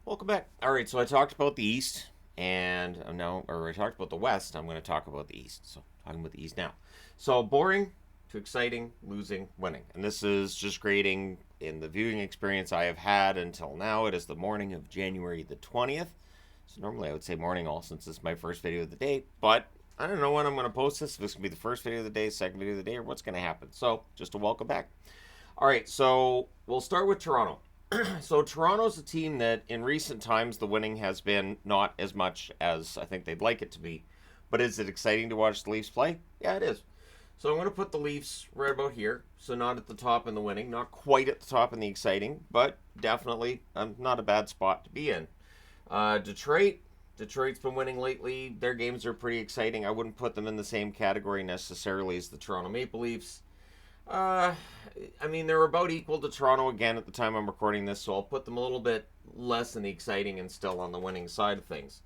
Welcome back. All right, so I talked about the East, and I talked about the West. I'm going to talk about the East. So, talking about the East now. So, boring to exciting, losing, winning. And this is just grading in the viewing experience I have had until now. It is the morning of January the 20th. So, normally I would say morning all since this is my first video of the day, but I don't know when I'm going to post this. If this is going to be the first video of the day, second video of the day, or what's going to happen. So, just a welcome back. All right, so we'll start with Toronto. So Toronto's a team that in recent times the winning has been not as much as I think they'd like it to be. But is it exciting to watch the Leafs play? Yeah, it is. So I'm going to put the Leafs right about here. So not at the top in the winning, not quite at the top in the exciting, but definitely not a bad spot to be in. Detroit's been winning lately. Their games are pretty exciting. I wouldn't put them in the same category necessarily as the Toronto Maple Leafs. They're about equal to Toronto again at the time I'm recording this, so I'll put them a little bit less in the exciting and still on the winning side of things.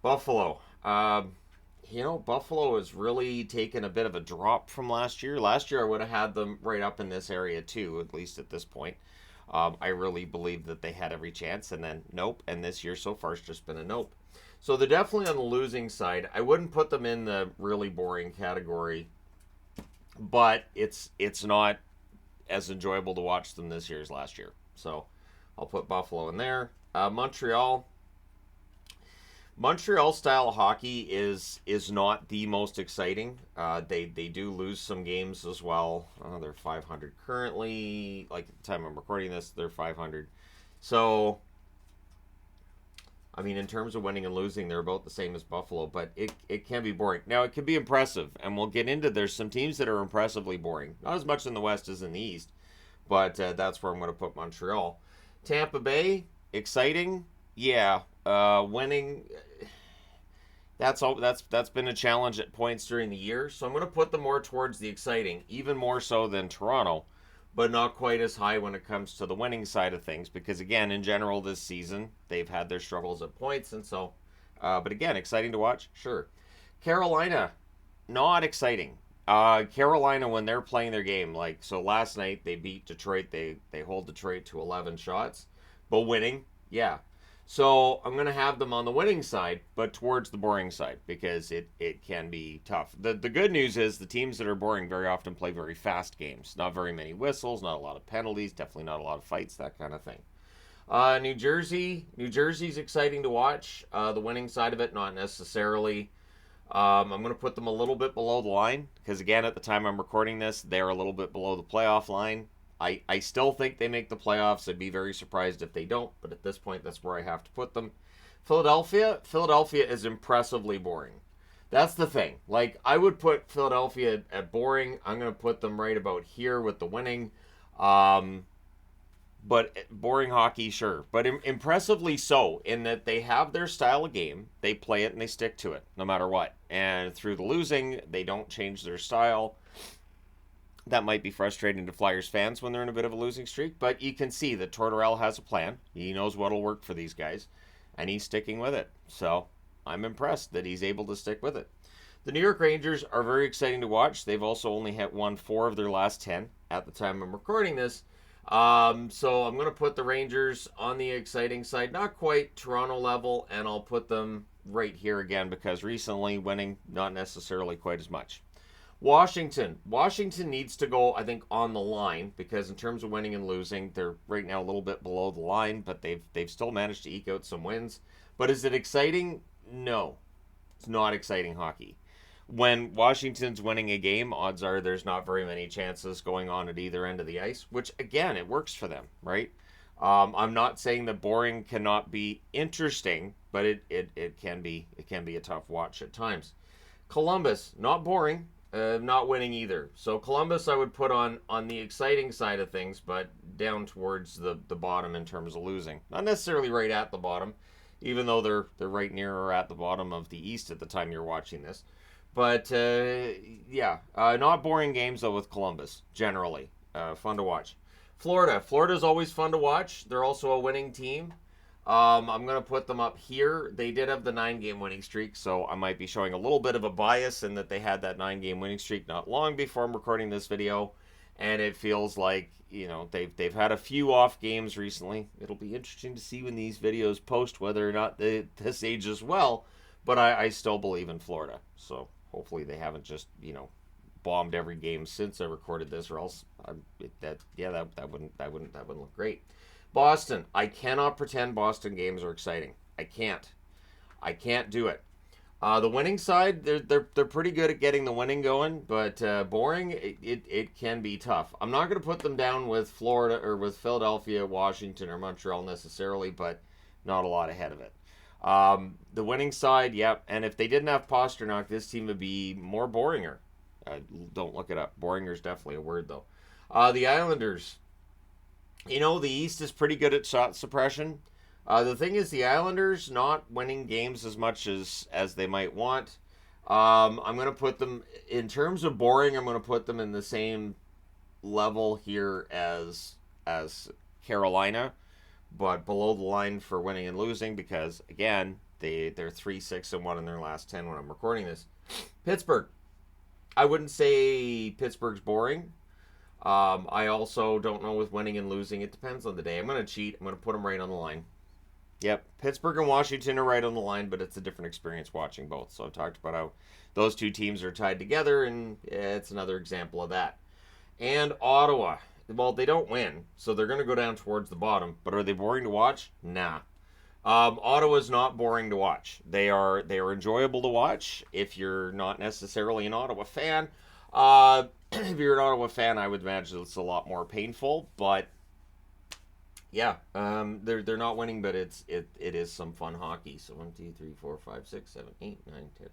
Buffalo. Buffalo has really taken a bit of a drop from last year. Last year I would have had them right up in this area too, at least at this point. I really believed that they had every chance, and then nope. And this year so far it's just been a nope. So they're definitely on the losing side. I wouldn't put them in the really boring category, but it's not as enjoyable to watch them this year as last year. So I'll put Buffalo in there. Montreal style of hockey is not the most exciting. They do lose some games as well. They're 500 currently. Like at the time I'm recording this, they're 500. So in terms of winning and losing, they're about the same as Buffalo, but it can be boring. Now, it can be impressive, and we'll get into there's some teams that are impressively boring. Not as much in the West as in the East, but that's where I'm going to put Montreal. Tampa Bay, exciting, yeah. Winning, that's been a challenge at points during the year, so I'm going to put them more towards the exciting, even more so than Toronto, but not quite as high when it comes to the winning side of things, because again, in general this season, they've had their struggles at points, and so, but again, exciting to watch, sure. Carolina, not exciting. Carolina, when they're playing their game, so last night they beat Detroit, they hold Detroit to 11 shots, but winning, yeah. So I'm going to have them on the winning side, but towards the boring side, because it can be tough. The good news is the teams that are boring very often play very fast games. Not very many whistles, not a lot of penalties, definitely not a lot of fights, that kind of thing. New Jersey's exciting to watch. The winning side of it, not necessarily. I'm going to put them a little bit below the line, because again, at the time I'm recording this, they're a little bit below the playoff line. I still think they make the playoffs. I'd be very surprised if they don't, but at this point, that's where I have to put them. Philadelphia is impressively boring. That's the thing. I would put Philadelphia at boring. I'm going to put them right about here with the winning. But boring hockey, sure. But impressively so, in that they have their style of game. They play it and they stick to it, no matter what. And through the losing, they don't change their style. That might be frustrating to Flyers fans when they're in a bit of a losing streak, but you can see that Tortorella has a plan. He knows what'll work for these guys, and he's sticking with it. So I'm impressed that he's able to stick with it. The New York Rangers are very exciting to watch. They've also only won 4 of their last 10 at the time I'm recording this. So I'm going to put the Rangers on the exciting side, not quite Toronto level, and I'll put them right here again because recently winning, not necessarily quite as much. Washington needs to go, I think, on the line, because in terms of winning and losing, they're right now a little bit below the line, but they've still managed to eke out some wins. But is it exciting? No. It's not exciting hockey. When Washington's winning a game, odds are there's not very many chances going on at either end of the ice, which, again, it works for them, right? I'm not saying that boring cannot be interesting, but it can be a tough watch at times. Columbus, not boring. Not winning either. So Columbus I would put on the exciting side of things, but down towards the bottom in terms of losing. Not necessarily right at the bottom, even though they're right near or at the bottom of the East at the time you're watching this. But, not boring games, though, with Columbus, generally. Fun to watch. Florida's always fun to watch. They're also a winning team. I'm going to put them up here. They did have the 9-game winning streak, so I might be showing a little bit of a bias in that they had that 9-game winning streak not long before I'm recording this video. And it feels like, they've had a few off games recently. It'll be interesting to see when these videos post whether or not this ages well. But I still believe in Florida. So hopefully they haven't just, bombed every game since I recorded this, or else that wouldn't look great. Boston. I cannot pretend Boston games are exciting. I can't do it. The winning side, they're pretty good at getting the winning going, but boring, it can be tough. I'm not going to put them down with Florida or with Philadelphia, Washington, or Montreal necessarily, but not a lot ahead of it. The winning side, yep, and if they didn't have Pasternak, this team would be more boringer. Don't look it up. Boringer is definitely a word, though. The Islanders, the East is pretty good at shot suppression. The thing is, the Islanders not winning games as much as they might want. I'm going to put them, in terms of boring, I'm going to put them in the same level here as Carolina, but below the line for winning and losing because, again, they're 3-6-1 in their last 10 when I'm recording this. Pittsburgh. I wouldn't say Pittsburgh's boring. I also don't know with winning and losing. It depends on the day. I'm going to cheat. I'm going to put them right on the line. Yep, Pittsburgh and Washington are right on the line, but it's a different experience watching both. So I've talked about how those two teams are tied together, and it's another example of that. And Ottawa. Well, they don't win, so they're going to go down towards the bottom. But are they boring to watch? Nah. Ottawa's not boring to watch. They are enjoyable to watch if you're not necessarily an Ottawa fan. If you're an Ottawa fan, I would imagine it's a lot more painful. But yeah, they're not winning, but it is some fun hockey. So 1, 2, 3, 4, 5, 6, 7, 8, 9, 10,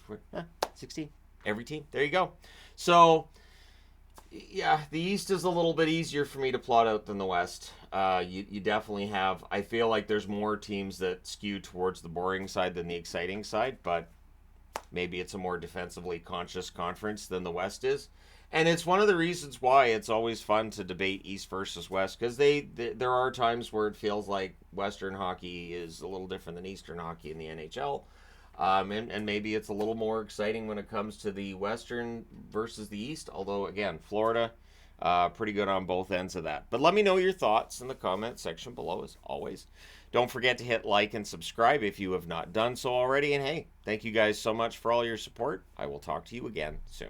12, 13, 16. Every team. There you go. So yeah, the East is a little bit easier for me to plot out than the West. You definitely have. I feel like there's more teams that skew towards the boring side than the exciting side, but maybe it's a more defensively conscious conference than the West is. And it's one of the reasons why it's always fun to debate East versus West, because there are times where it feels like Western hockey is a little different than Eastern hockey in the NHL. And maybe it's a little more exciting when it comes to the Western versus the East. Although, again, Florida, pretty good on both ends of that. But let me know your thoughts in the comment section below, as always. Don't forget to hit like and subscribe if you have not done so already. And hey, thank you guys so much for all your support. I will talk to you again soon.